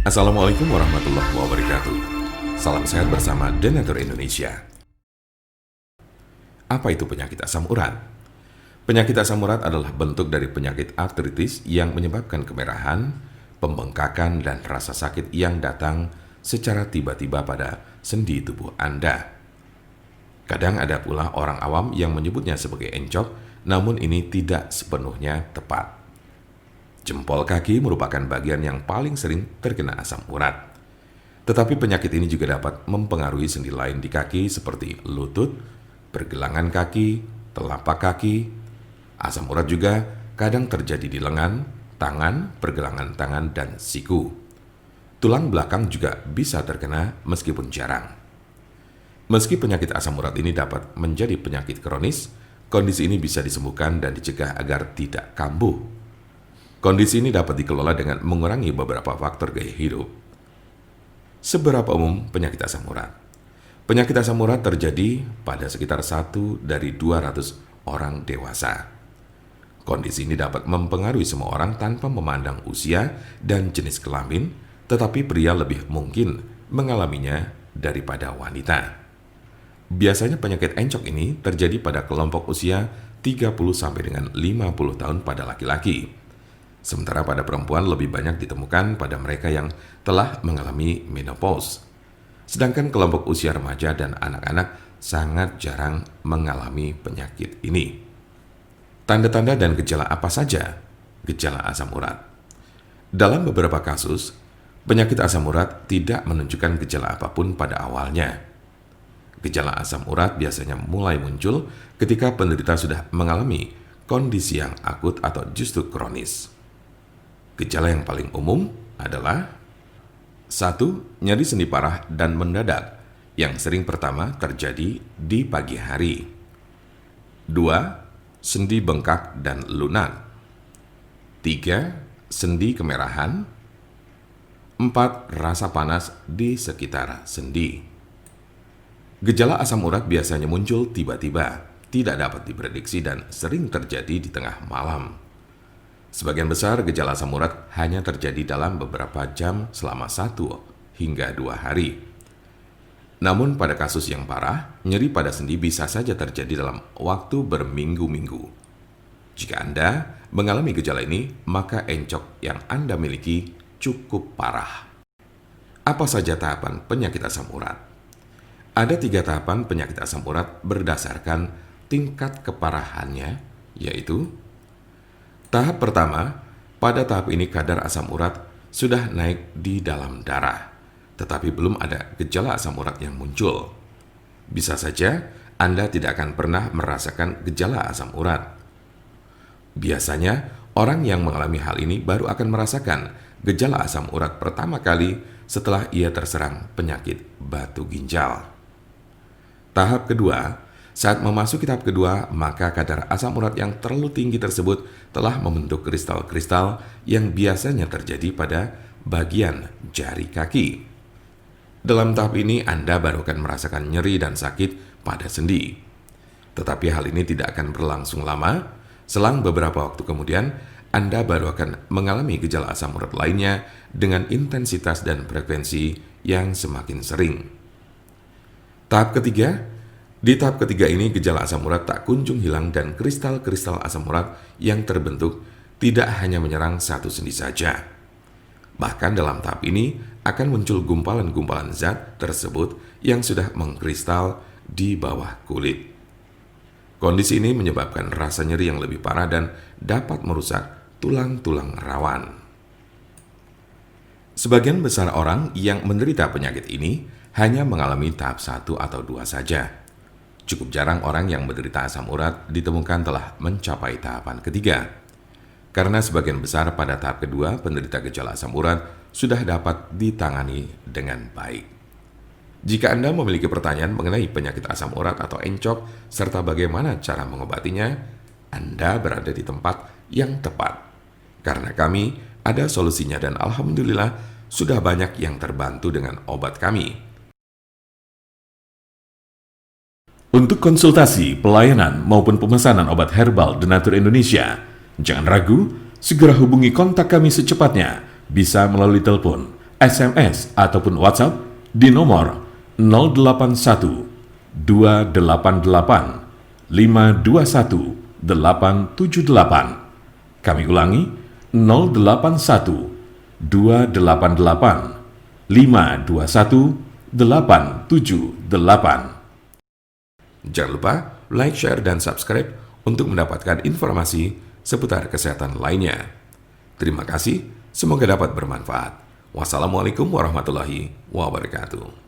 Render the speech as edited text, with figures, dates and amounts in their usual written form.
Assalamualaikum warahmatullahi wabarakatuh. Salam sehat bersama Donatur Indonesia. Apa itu penyakit asam urat? Penyakit asam urat adalah bentuk dari penyakit artritis yang menyebabkan kemerahan, pembengkakan, dan rasa sakit yang datang secara tiba-tiba pada sendi tubuh Anda. Kadang ada pula orang awam yang menyebutnya sebagai encok, namun ini tidak sepenuhnya tepat. Jempol kaki merupakan bagian yang paling sering terkena asam urat. Tetapi penyakit ini juga dapat mempengaruhi sendi lain di kaki seperti lutut, pergelangan kaki, telapak kaki. Asam urat juga kadang terjadi di lengan, tangan, pergelangan tangan, dan siku. Tulang belakang juga bisa terkena meskipun jarang. Meski penyakit asam urat ini dapat menjadi penyakit kronis, kondisi ini bisa disembuhkan dan dicegah agar tidak kambuh. Kondisi ini dapat dikelola dengan mengurangi beberapa faktor gaya hidup. Seberapa umum penyakit asam urat? Penyakit asam urat terjadi pada sekitar 1 dari 200 orang dewasa. Kondisi ini dapat mempengaruhi semua orang tanpa memandang usia dan jenis kelamin, tetapi pria lebih mungkin mengalaminya daripada wanita. Biasanya penyakit encok ini terjadi pada kelompok usia 30 sampai dengan 50 tahun pada laki-laki. Sementara pada perempuan lebih banyak ditemukan pada mereka yang telah mengalami menopause. Sedangkan kelompok usia remaja dan anak-anak sangat jarang mengalami penyakit ini. Tanda-tanda dan gejala apa saja gejala asam urat? Dalam beberapa kasus, penyakit asam urat tidak menunjukkan gejala apapun pada awalnya. Gejala asam urat biasanya mulai muncul ketika penderita sudah mengalami kondisi yang akut atau justru kronis. Gejala yang paling umum adalah 1. Nyeri sendi parah dan mendadak yang sering pertama terjadi di pagi hari. 2. Sendi bengkak dan lunak. 3. Sendi kemerahan. 4. Rasa panas di sekitar sendi. Gejala asam urat biasanya muncul tiba-tiba, tidak dapat diprediksi dan sering terjadi di tengah malam. Sebagian besar gejala asam urat hanya terjadi dalam beberapa jam selama 1 hingga 2 hari. Namun pada kasus yang parah, nyeri pada sendi bisa saja terjadi dalam waktu berminggu-minggu. Jika Anda mengalami gejala ini, maka encok yang Anda miliki cukup parah. Apa saja tahapan penyakit asam urat? Ada 3 tahapan penyakit asam urat berdasarkan tingkat keparahannya, yaitu tahap pertama, pada tahap ini kadar asam urat sudah naik di dalam darah, tetapi belum ada gejala asam urat yang muncul. Bisa saja Anda tidak akan pernah merasakan gejala asam urat. Biasanya, orang yang mengalami hal ini baru akan merasakan gejala asam urat pertama kali setelah ia terserang penyakit batu ginjal. Tahap kedua, saat memasuki tahap kedua, maka kadar asam urat yang terlalu tinggi tersebut telah membentuk kristal-kristal yang biasanya terjadi pada bagian jari kaki. Dalam tahap ini, Anda baru akan merasakan nyeri dan sakit pada sendi. Tetapi hal ini tidak akan berlangsung lama. Selang beberapa waktu kemudian, Anda baru akan mengalami gejala asam urat lainnya dengan intensitas dan frekuensi yang semakin sering. Tahap ketiga, di tahap ketiga ini gejala asam urat tak kunjung hilang dan kristal-kristal asam urat yang terbentuk tidak hanya menyerang satu sendi saja. Bahkan dalam tahap ini akan muncul gumpalan-gumpalan zat tersebut yang sudah mengkristal di bawah kulit. Kondisi ini menyebabkan rasa nyeri yang lebih parah dan dapat merusak tulang-tulang rawan. Sebagian besar orang yang menderita penyakit ini hanya mengalami tahap 1 atau 2 saja. Cukup jarang orang yang menderita asam urat ditemukan telah mencapai tahapan ketiga. Karena sebagian besar pada tahap kedua, penderita gejala asam urat sudah dapat ditangani dengan baik. Jika Anda memiliki pertanyaan mengenai penyakit asam urat atau encok, serta bagaimana cara mengobatinya, Anda berada di tempat yang tepat. Karena kami ada solusinya dan alhamdulillah sudah banyak yang terbantu dengan obat kami. Untuk konsultasi, pelayanan, maupun pemesanan obat herbal Donatur Indonesia, jangan ragu, segera hubungi kontak kami secepatnya, bisa melalui telepon SMS ataupun WhatsApp di nomor 081 288 521 878. Kami ulangi, 081 288 521 878. Jangan lupa like, share, dan subscribe untuk mendapatkan informasi seputar kesehatan lainnya. Terima kasih, semoga dapat bermanfaat. Wassalamualaikum warahmatullahi wabarakatuh.